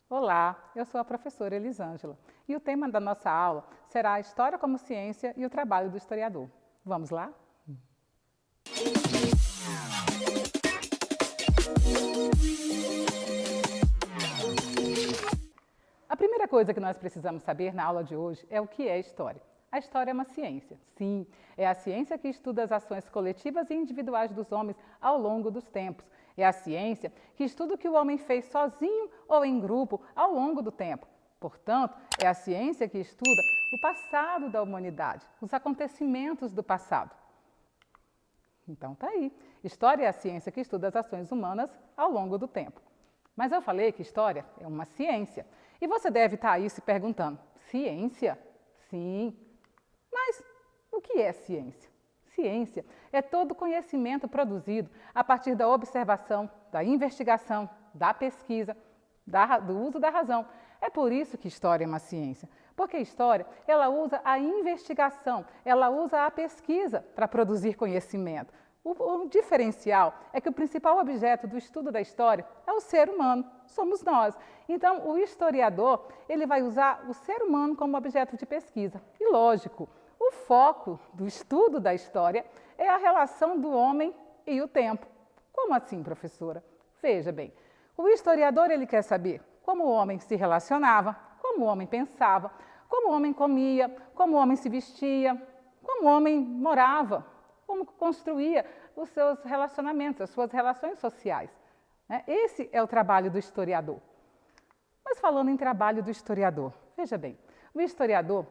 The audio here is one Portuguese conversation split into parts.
Olá, eu sou a professora Elisângela e o tema da nossa aula será a História como Ciência e o Trabalho do Historiador. Vamos lá? A primeira coisa que nós precisamos saber na aula de hoje é o que é história. A história é uma ciência. Sim, é a ciência que estuda as ações coletivas e individuais dos homens ao longo dos tempos. É a ciência que estuda o que o homem fez sozinho ou em grupo ao longo do tempo. Portanto, é a ciência que estuda o passado da humanidade, os acontecimentos do passado. Então tá aí. História é a ciência que estuda as ações humanas ao longo do tempo. Mas eu falei que história é uma ciência. E você deve estar aí se perguntando: ciência? Sim. Mas o que é ciência? Ciência é todo conhecimento produzido a partir da observação, da investigação, da pesquisa, do uso da razão. É por isso que história é uma ciência. Porque história, ela usa a investigação, ela usa a pesquisa para produzir conhecimento. O diferencial é que o principal objeto do estudo da história é o ser humano, somos nós. Então, o historiador, ele vai usar o ser humano como objeto de pesquisa. E lógico, o foco do estudo da história é a relação do homem e o tempo. Como assim, professora? Veja bem, o historiador, ele quer saber como o homem se relacionava, como o homem pensava, como o homem comia, como o homem se vestia, como o homem morava, como construía os seus relacionamentos, as suas relações sociais. Esse é o trabalho do historiador. Mas falando em trabalho do historiador, veja bem, o historiador,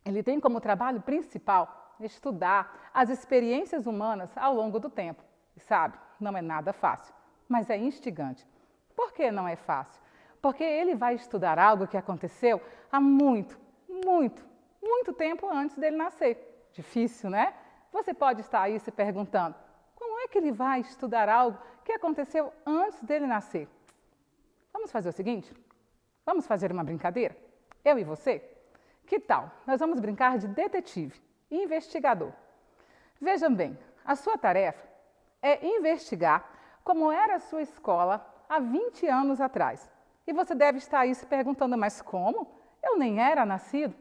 ele tem como trabalho principal estudar as experiências humanas ao longo do tempo. E sabe, não é nada fácil, mas é instigante. Por que não é fácil? Porque ele vai estudar algo que aconteceu há muito tempo antes dele nascer. Difícil, né? Você pode estar aí se perguntando: como é que ele vai estudar algo que aconteceu antes dele nascer? Vamos fazer o seguinte? Vamos fazer uma brincadeira? Eu e você? Que tal? Nós vamos brincar de detetive e investigador. Vejam bem, a sua tarefa é investigar como era a sua escola há 20 anos atrás. E você deve estar aí se perguntando: mas como? Eu nem era nascido.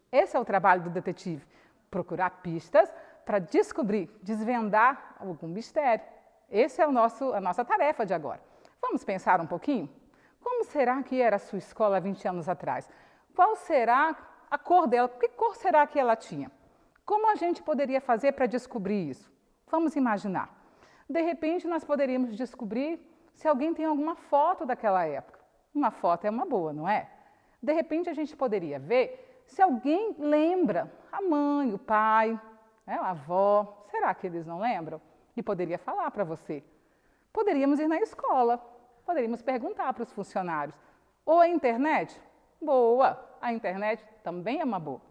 Esse é o trabalho do detetive, procurar pistas para descobrir, desvendar algum mistério. Essa é a nossa tarefa de agora. Vamos pensar um pouquinho? Como será que era a sua escola há 20 anos atrás? Qual será a cor dela? Que cor será que ela tinha? Como a gente poderia fazer para descobrir isso? Vamos imaginar. De repente, nós poderíamos descobrir se alguém tem alguma foto daquela época. Uma foto é uma boa, não é? De repente, a gente poderia ver se alguém lembra a mãe, o pai, a avó. Será que eles não lembram? E poderia falar para você. Poderíamos ir na escola, poderíamos perguntar para os funcionários. Ou a internet? Boa, a internet também é uma boa.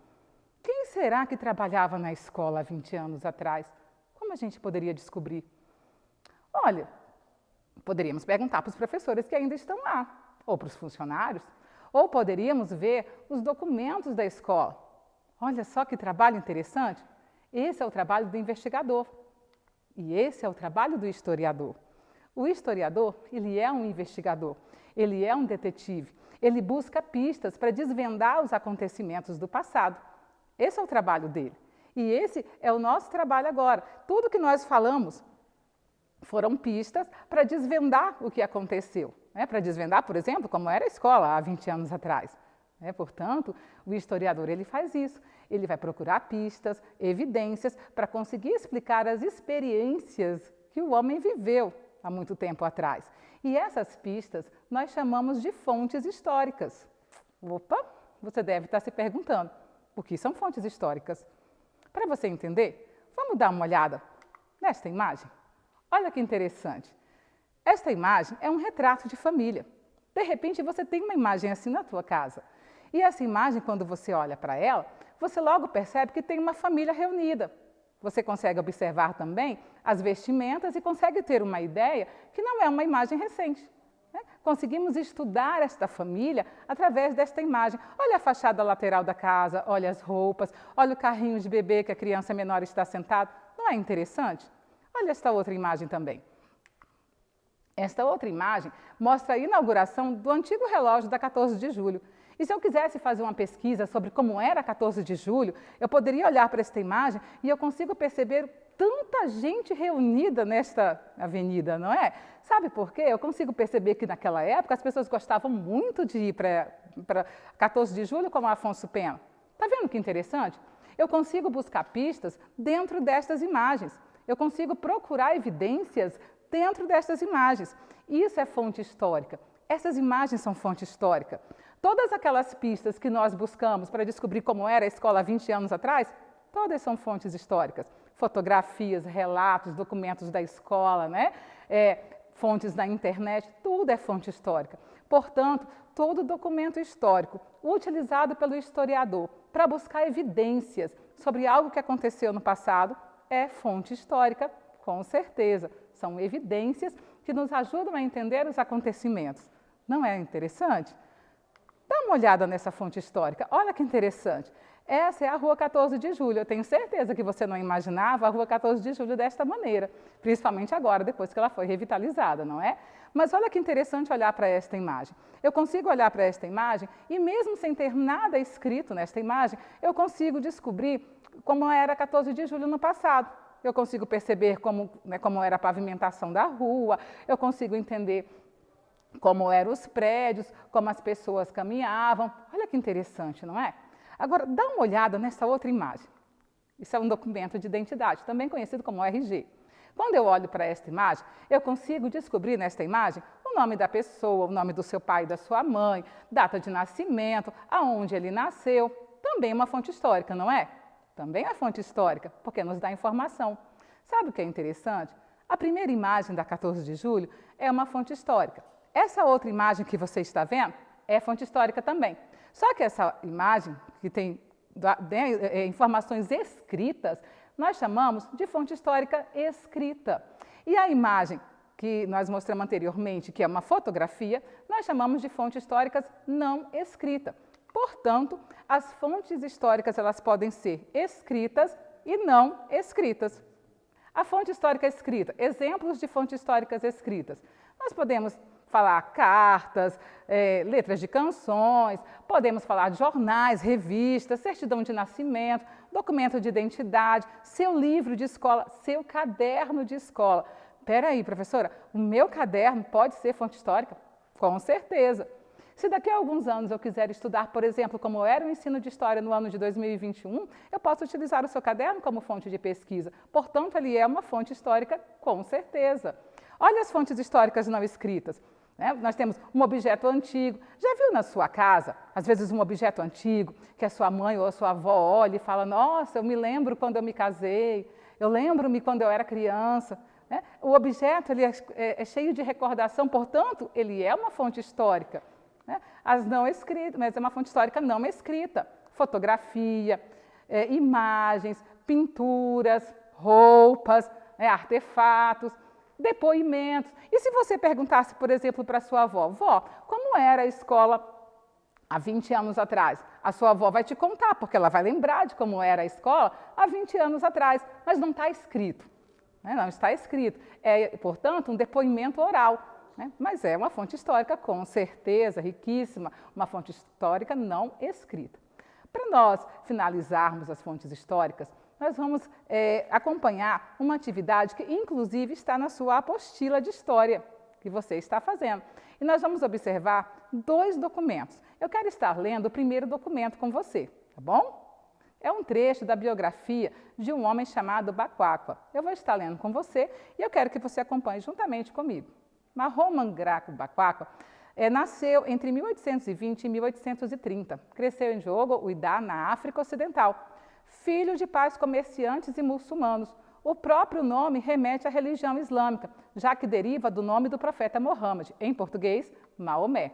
Quem será que trabalhava na escola há 20 anos atrás? Como a gente poderia descobrir? Olha, poderíamos perguntar para os professores que ainda estão lá, ou para os funcionários, ou poderíamos ver os documentos da escola. Olha só que trabalho interessante. Esse é o trabalho do investigador e esse é o trabalho do historiador. O historiador, ele é um investigador, ele é um detetive, ele busca pistas para desvendar os acontecimentos do passado. Esse é o trabalho dele. E esse é o nosso trabalho agora. Tudo que nós falamos foram pistas para desvendar o que aconteceu. Para desvendar, por exemplo, como era a escola há 20 anos atrás. Portanto, o historiador, ele faz isso. Ele vai procurar pistas, evidências, para conseguir explicar as experiências que o homem viveu há muito tempo atrás. E essas pistas nós chamamos de fontes históricas. Opa, você deve estar se perguntando: o que são fontes históricas? Para você entender, vamos dar uma olhada nesta imagem? Olha que interessante. Esta imagem é um retrato de família. De repente, você tem uma imagem assim na tua casa. E essa imagem, quando você olha para ela, você logo percebe que tem uma família reunida. Você consegue observar também as vestimentas e consegue ter uma ideia que não é uma imagem recente. Conseguimos estudar esta família através desta imagem. Olha a fachada lateral da casa, olha as roupas, olha o carrinho de bebê que a criança menor está sentada. Não é interessante? Olha esta outra imagem também. Esta outra imagem mostra a inauguração do antigo relógio da 14 de julho. E se eu quisesse fazer uma pesquisa sobre como era a 14 de julho, eu poderia olhar para esta imagem e eu consigo perceber tanta gente reunida nesta avenida, não é? Sabe por quê? Eu consigo perceber que naquela época as pessoas gostavam muito de ir para 14 de julho como Afonso Pena. Está vendo que interessante? Eu consigo buscar pistas dentro destas imagens. Eu consigo procurar evidências dentro destas imagens. Isso é fonte histórica. Essas imagens são fonte histórica. Todas aquelas pistas que nós buscamos para descobrir como era a escola há 20 anos atrás, todas são fontes históricas. Fotografias, relatos, documentos da escola, né? Fontes da internet, tudo é fonte histórica. Portanto, todo documento histórico utilizado pelo historiador para buscar evidências sobre algo que aconteceu no passado é fonte histórica, com certeza. São evidências que nos ajudam a entender os acontecimentos. Não é interessante? Dá uma olhada nessa fonte histórica, olha que interessante. Essa é a Rua 14 de Julho. Eu tenho certeza que você não imaginava a Rua 14 de Julho desta maneira, principalmente agora, depois que ela foi revitalizada, não é? Mas olha que interessante olhar para esta imagem. Eu consigo olhar para esta imagem e mesmo sem ter nada escrito nesta imagem, eu consigo descobrir como era 14 de julho no passado. Eu consigo perceber como era a pavimentação da rua, eu consigo entender como eram os prédios, como as pessoas caminhavam. Olha que interessante, não é? Agora, dá uma olhada nessa outra imagem. Isso é um documento de identidade, também conhecido como RG. Quando eu olho para esta imagem, eu consigo descobrir nesta imagem o nome da pessoa, o nome do seu pai e da sua mãe, data de nascimento, aonde ele nasceu. Também é uma fonte histórica, não é? Também é fonte histórica, porque nos dá informação. Sabe o que é interessante? A primeira imagem da 14 de julho é uma fonte histórica. Essa outra imagem que você está vendo é fonte histórica também. Só que essa imagem, que tem informações escritas, nós chamamos de fonte histórica escrita. E a imagem que nós mostramos anteriormente, que é uma fotografia, nós chamamos de fontes históricas não escrita. Portanto, as fontes históricas elas podem ser escritas e não escritas. A fonte histórica escrita, exemplos de fontes históricas escritas. Nós podemos falar cartas, letras de canções, podemos falar de jornais, revistas, certidão de nascimento, documento de identidade, seu livro de escola, seu caderno de escola. Espera aí, professora, o meu caderno pode ser fonte histórica? Com certeza. Se daqui a alguns anos eu quiser estudar, por exemplo, como era o ensino de história no ano de 2021, eu posso utilizar o seu caderno como fonte de pesquisa. Portanto, ele é uma fonte histórica, com certeza. Olha as fontes históricas não escritas. Nós temos um objeto antigo. Já viu na sua casa, às vezes, um objeto antigo que a sua mãe ou a sua avó olha e fala: nossa, eu me lembro quando eu me casei, eu lembro-me quando eu era criança. O objeto ele é cheio de recordação, portanto, ele é uma fonte histórica. As não escritas, mas é uma fonte histórica não escrita. Fotografia, imagens, pinturas, roupas, artefatos, depoimentos. E se você perguntasse, por exemplo, para a sua avó: vó, como era a escola há 20 anos atrás? A sua avó vai te contar, porque ela vai lembrar de como era a escola há 20 anos atrás, mas não está escrito. Não está escrito. É, portanto, um depoimento oral. Mas é uma fonte histórica, com certeza, riquíssima, uma fonte histórica não escrita. Para nós finalizarmos as fontes históricas, nós vamos acompanhar uma atividade que, inclusive, está na sua apostila de história que você está fazendo. E nós vamos observar 2 documentos. Eu quero estar lendo o primeiro documento com você, tá bom? É um trecho da biografia de um homem chamado Baquaqua. Eu vou estar lendo com você e eu quero que você acompanhe juntamente comigo. Mahoman Graco Baquaqua nasceu entre 1820 e 1830. Cresceu em Jogo, Uidá, na África Ocidental. Filho de pais comerciantes e muçulmanos. O próprio nome remete à religião islâmica, já que deriva do nome do profeta Mohammed, em português, Maomé.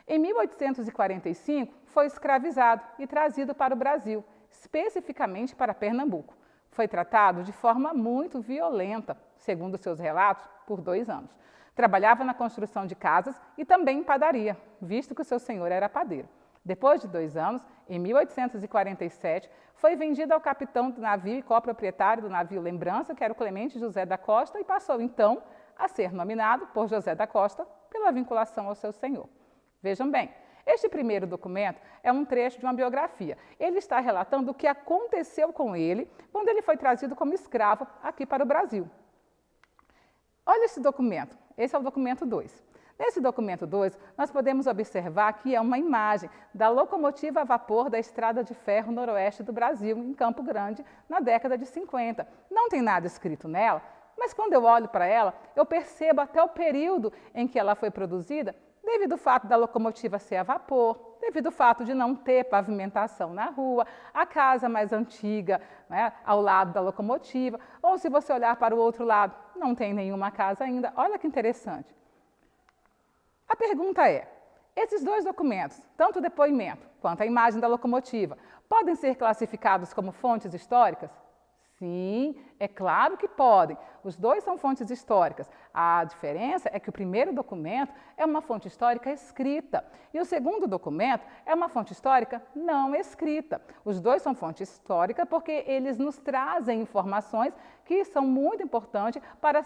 Em 1845, foi escravizado e trazido para o Brasil, especificamente para Pernambuco. Foi tratado de forma muito violenta, segundo seus relatos, por 2 anos. Trabalhava na construção de casas e também em padaria, visto que o seu senhor era padeiro. Depois de 2 anos, em 1847, foi vendido ao capitão do navio e coproprietário do navio Lembrança, que era o Clemente José da Costa, e passou então a ser nominado por José da Costa pela vinculação ao seu senhor. Vejam bem, este primeiro documento é um trecho de uma biografia. Ele está relatando o que aconteceu com ele quando ele foi trazido como escravo aqui para o Brasil. Olha esse documento, esse é o documento 2. Nesse documento 2, nós podemos observar que é uma imagem da locomotiva a vapor da Estrada de Ferro Noroeste do Brasil, em Campo Grande, na década de 50. Não tem nada escrito nela, mas quando eu olho para ela, eu percebo até o período em que ela foi produzida, devido ao fato da locomotiva ser a vapor, devido ao fato de não ter pavimentação na rua, a casa mais antiga, né, ao lado da locomotiva, ou se você olhar para o outro lado, não tem nenhuma casa ainda. Olha que interessante. A pergunta é, esses dois documentos, tanto o depoimento quanto a imagem da locomotiva, podem ser classificados como fontes históricas? Sim, é claro que podem. Os dois são fontes históricas. A diferença é que o primeiro documento é uma fonte histórica escrita e o segundo documento é uma fonte histórica não escrita. Os dois são fontes históricas porque eles nos trazem informações que são muito importantes para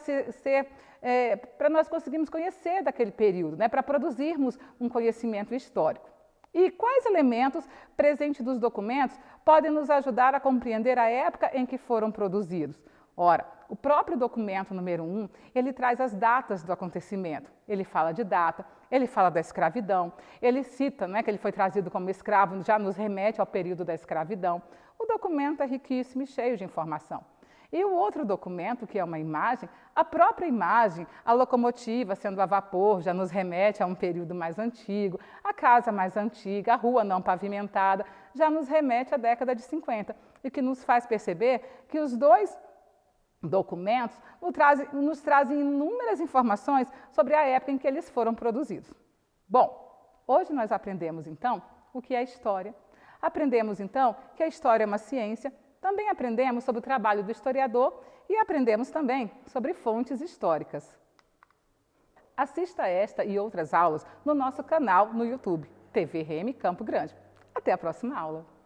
para nós conseguirmos conhecer daquele período, né, para produzirmos um conhecimento histórico. E quais elementos presentes dos documentos podem nos ajudar a compreender a época em que foram produzidos? Ora, o próprio documento número 1, ele traz as datas do acontecimento. Ele fala de data, ele fala da escravidão, ele cita, né, que ele foi trazido como escravo, já nos remete ao período da escravidão. O documento é riquíssimo e cheio de informação. E o outro documento, que é uma imagem, a própria imagem, a locomotiva sendo a vapor, já nos remete a um período mais antigo, a casa mais antiga, a rua não pavimentada, já nos remete à década de 50, e que nos faz perceber que os dois documentos nos trazem inúmeras informações sobre a época em que eles foram produzidos. Bom, hoje nós aprendemos então o que é história. Aprendemos então que a história é uma ciência. Também aprendemos sobre o trabalho do historiador e aprendemos também sobre fontes históricas. Assista esta e outras aulas no nosso canal no YouTube, TV REM Campo Grande. Até a próxima aula!